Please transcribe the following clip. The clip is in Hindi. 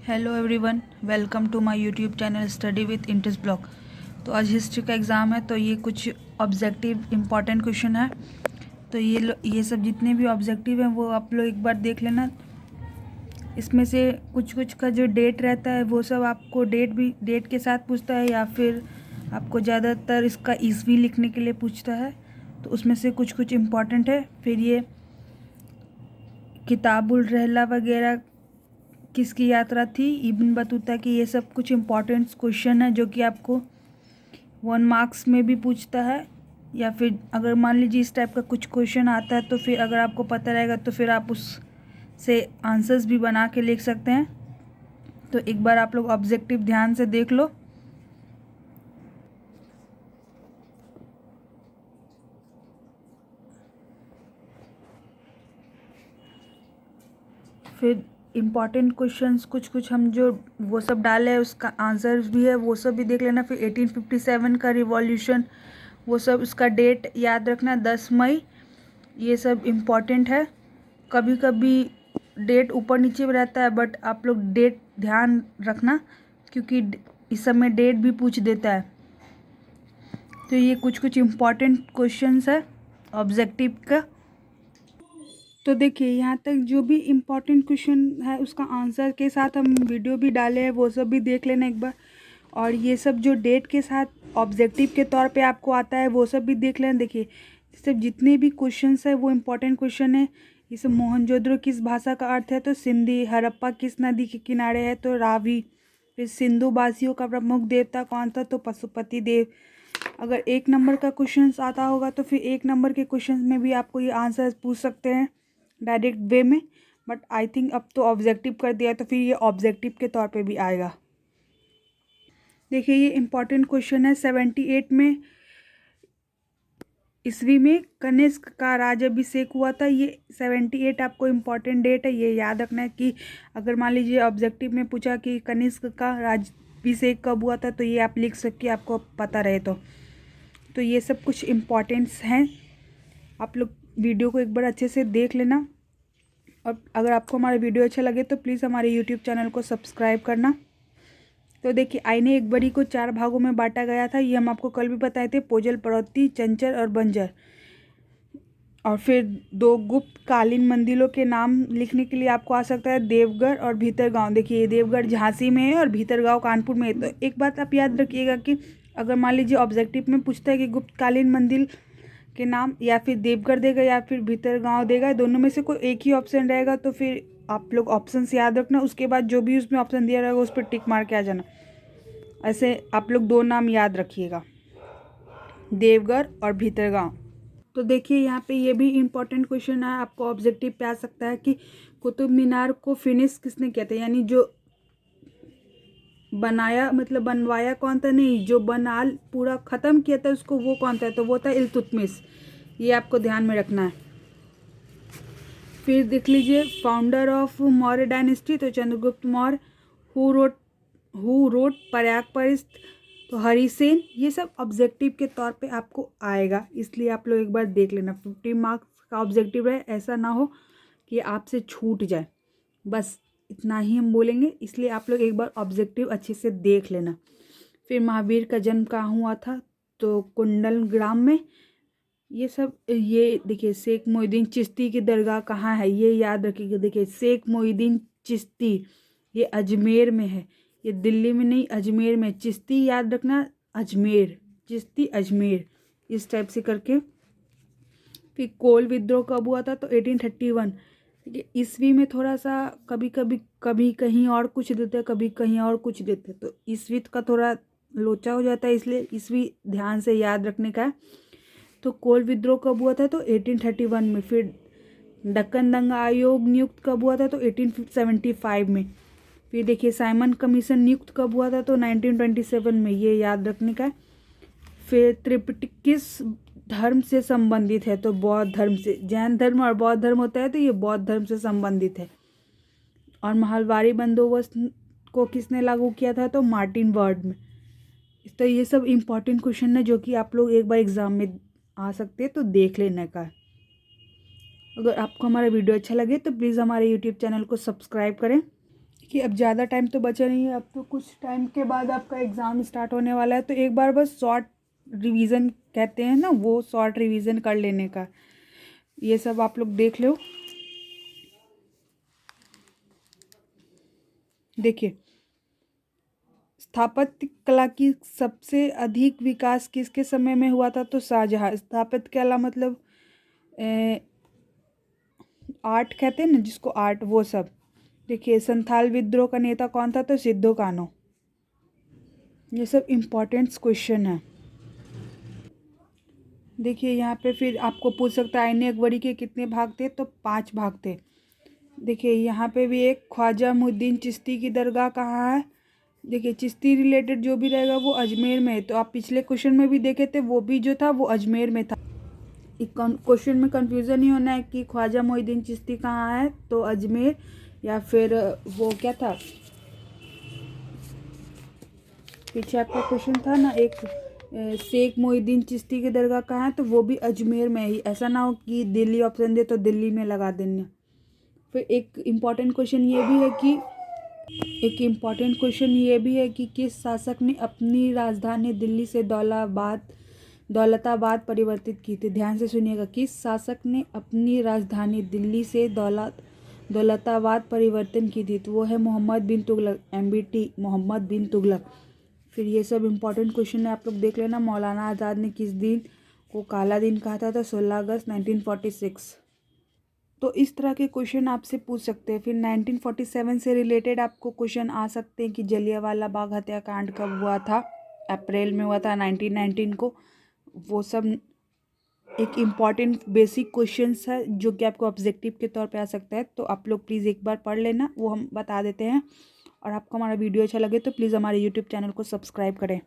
Hello everyone, welcome to my YouTube channel study with interest blog. तो आज हिस्ट्री का एग्ज़ाम है, तो ये कुछ ऑब्जेक्टिव इम्पॉर्टेंट क्वेश्चन है। तो ये सब जितने भी ऑब्जेक्टिव हैं वो आप लोग एक बार देख लेना। इसमें से कुछ कुछ का जो डेट रहता है वो सब आपको डेट के साथ पूछता है, या फिर आपको ज़्यादातर इसका ईस्वी लिखने के लिए पूछता है। तो उसमें से कुछ कुछ इम्पॉर्टेंट है। फिर ये किताबुल रहला वगैरह किसकी यात्रा थी, इब्न बतूता की, ये सब कुछ इम्पॉर्टेंट क्वेश्चन है जो कि आपको 1 मार्क्स में भी पूछता है। या फिर अगर मान लीजिए इस टाइप का कुछ क्वेश्चन आता है तो फिर अगर आपको पता रहेगा तो फिर आप उससे आंसर्स भी बना के लिख सकते हैं। तो एक बार आप लोग ऑब्जेक्टिव ध्यान से देख लो। फिर इम्पॉर्टेंट क्वेश्चंस कुछ कुछ हम जो वो सब डाले हैं उसका आंसर्स भी है, वो सब भी देख लेना। फिर 1857 का रिवॉल्यूशन, वो सब उसका डेट याद रखना, 10 मई। ये सब इम्पॉर्टेंट है। कभी कभी डेट ऊपर नीचे भी रहता है, बट आप लोग डेट ध्यान रखना क्योंकि इस समय डेट भी पूछ देता है। तो ये कुछ कुछ इम्पॉर्टेंट क्वेश्चंस है ऑब्जेक्टिव का। तो देखिए यहाँ तक जो भी इम्पोर्टेंट क्वेश्चन है उसका आंसर के साथ हम वीडियो भी डाले हैं, वो सब भी देख लेना एक बार। और ये सब जो डेट के साथ ऑब्जेक्टिव के तौर पे आपको आता है वो सब भी देख लेना। देखिए सब जितने भी क्वेश्चंस है वो इम्पोर्टेंट क्वेश्चन है। जैसे मोहनजोदड़ो किस भाषा का अर्थ है, तो सिंधी। हड़प्पा किस नदी के किनारे है, तो रावी। फिर सिंधु वासियों का प्रमुख देवता कौन था, तो पशुपति देव। अगर 1 नंबर का क्वेश्चन आता होगा तो फिर 1 नंबर के क्वेश्चन में भी आपको ये आंसर पूछ सकते हैं डायरेक्ट वे में। बट आई थिंक अब तो ऑब्जेक्टिव कर दिया तो फिर ये ऑब्जेक्टिव के तौर पे भी आएगा। देखिए ये इम्पॉर्टेंट क्वेश्चन है। 78 में ईस्वी में कनिष्क का राज्याभिषेक हुआ था। ये 78 आपको इम्पॉर्टेंट डेट है, ये याद रखना है कि अगर मान लीजिए ऑब्जेक्टिव में पूछा कि कनिष्क का राज्याभिषेक कब हुआ था तो ये आप लिख सके, आपको पता रहे तो ये सब कुछ इम्पॉर्टेंट्स हैं। आप लोग वीडियो को एक बार अच्छे से देख लेना। और अगर आपको हमारा वीडियो अच्छा लगे तो प्लीज़ हमारे यूट्यूब चैनल को सब्सक्राइब करना। तो देखिए आईने एक बड़ी को 4 भागों में बांटा गया था, ये हम आपको कल भी बताए थे, पोजल, परौती, चंचल और बंजर। और फिर 2 गुप्तकालीन मंदिरों के नाम लिखने के लिए आपको आ सकता है देवगढ़ और भीतरगांव। देखिए देवगढ़ झांसी में है और भीतरगांव कानपुर में है। तो एक बात आप याद रखिएगा कि अगर मान लीजिए ऑब्जेक्टिव में पूछता है कि गुप्तकालीन मंदिर के नाम या फिर देवगढ़ देगा या फिर भीतरगांव देगा, दोनों में से कोई एक ही ऑप्शन रहेगा, तो फिर आप लोग ऑप्शन याद रखना। उसके बाद जो भी उसमें ऑप्शन दिया रहेगा उस पर टिक मार के आ जाना। ऐसे आप लोग 2 नाम याद रखिएगा, देवगढ़ और भीतरगांव। तो देखिए यहाँ पे ये भी इम्पोर्टेंट क्वेश्चन है, आपको ऑब्जेक्टिव पे आ सकता है कि कुतुब मीनार को फिनिश किसने किया था, यानी जो बनाया मतलब बनवाया कौन था, नहीं जो बना पूरा ख़त्म किया था उसको वो कौन था, तो वो था इल्तुतमिश। ये आपको ध्यान में रखना है। फिर देख लीजिए फाउंडर ऑफ मौर्य डायनेस्टी, तो चंद्रगुप्त मौर्य। हु रोट प्रयागपरिस्त, तो हरिसेन। ये सब ऑब्जेक्टिव के तौर पे आपको आएगा, इसलिए आप लोग एक बार देख लेना। 50 मार्क्स का ऑब्जेक्टिव है, ऐसा ना हो कि आपसे छूट जाए। बस इतना ही हम बोलेंगे, इसलिए आप लोग एक बार ऑब्जेक्टिव अच्छे से देख लेना। फिर महावीर का जन्म कहाँ हुआ था, तो कुंडल ग्राम में। ये सब ये देखिए शेख मोहिउद्दीन चिश्ती की दरगाह कहाँ है, ये याद रखिएगा। देखिए शेख मोहिउद्दीन चिश्ती ये अजमेर में है, ये दिल्ली में नहीं अजमेर में। चिश्ती याद रखना, अजमेर, चिश्ती अजमेर, इस टाइप से करके। फिर कोल विद्रोह कब हुआ था, तो 1831। देखिए ईस्वी में थोड़ा सा कभी कहीं और कुछ देते हैं, कभी कहीं और कुछ देते हैं, तो ईस्वी का थोड़ा लोचा हो जाता है, इसलिए ईस्वी ध्यान से याद रखने का है। तो कोल विद्रोह कब हुआ था, तो 1831 में। फिर दक्कन दंगा आयोग नियुक्त कब हुआ था, तो 1875 में। फिर देखिए साइमन कमीशन नियुक्त कब हुआ था, तो 1927 में, ये याद रखने का है। फिर त्रिपिटक किस धर्म से संबंधित है, तो बौद्ध धर्म से। जैन धर्म और बौद्ध धर्म होता है तो ये बौद्ध धर्म से संबंधित है। और महलवारी बंदोबस्त को किसने लागू किया था, तो मार्टिन वर्ड में। तो ये सब इम्पोर्टेंट क्वेश्चन है जो कि आप लोग एक बार एग्जाम में आ सकते हैं, तो देख लेने का। अगर आपको हमारा वीडियो अच्छा लगे तो प्लीज़ हमारे यूट्यूब चैनल को सब्सक्राइब करें कि अब ज़्यादा टाइम तो बचा नहीं है, अब तो कुछ टाइम के बाद आपका एग्ज़ाम स्टार्ट होने वाला है, तो एक बार बस शॉर्ट रिवीजन कहते हैं ना, वो शॉर्ट रिवीजन कर लेने का। ये सब आप लोग देख लो। देखिए, स्थापत्य कला की सबसे अधिक विकास किसके समय में हुआ था? तो शाहजहाँ। स्थापत्य कला मतलब आर्ट कहते हैं ना जिसको, आर्ट, वो सब। देखिए, संथाल विद्रोह का नेता कौन था? तो सिद्धो कान्हो। ये सब इम्पोर्टेंट क्वेश्चन है। देखिए यहाँ पे फिर आपको पूछ सकता है आईने अकबरी के कितने भाग थे? तो 5 भाग थे। देखिए यहाँ पे भी एक ख्वाजा मुहिउद्दीन चिश्ती की दरगाह कहाँ है? देखिए, चिश्ती रिलेटेड जो भी रहेगा वो अजमेर में है। तो आप पिछले क्वेश्चन में भी देखे थे, वो भी जो था वो अजमेर में था। क्वेश्चन में कंफ्यूजन नहीं होना है कि ख्वाजा मुहिउद्दीन चिश्ती कहाँ है, तो अजमेर, या फिर वो क्या था पीछे आपका क्वेश्चन था ना एक, शेख मोहिउद्दीन चिश्ती की दरगाह कहाँ है, तो वो भी अजमेर में ही। ऐसा ना हो कि दिल्ली ऑप्शन दे तो दिल्ली में लगा देना। फिर एक इम्पॉर्टेंट क्वेश्चन ये भी है कि किस शासक ने अपनी राजधानी दिल्ली से दौलताबाद परिवर्तित की थी? ध्यान से सुनिएगा, किस शासक ने अपनी राजधानी दिल्ली से दौलताबाद परिवर्तन की थी? तो वो है मोहम्मद बिन तुगलक, MBT, मोहम्मद बिन तुगलक। फिर ये सब इम्पोर्टेंट क्वेश्चन है, आप लोग देख लेना। मौलाना आज़ाद ने किस दिन को काला दिन कहा था? तो 16 अगस्त 1946। तो इस तरह के क्वेश्चन आपसे पूछ सकते हैं। फिर 1947 से रिलेटेड आपको क्वेश्चन आ सकते हैं कि जलियांवाला बाग हत्याकांड कब हुआ था? अप्रैल में हुआ था 1919 को। वो सब एक इम्पॉर्टेंट बेसिक क्वेश्चंस है जो कि आपको ऑब्जेक्टिव के तौर पे आ सकता है। तो आप लोग प्लीज़ एक बार पढ़ लेना, वो हम बता देते हैं। और आपको हमारा वीडियो अच्छा लगे तो प्लीज़ हमारे यूट्यूब चैनल को सब्सक्राइब करें।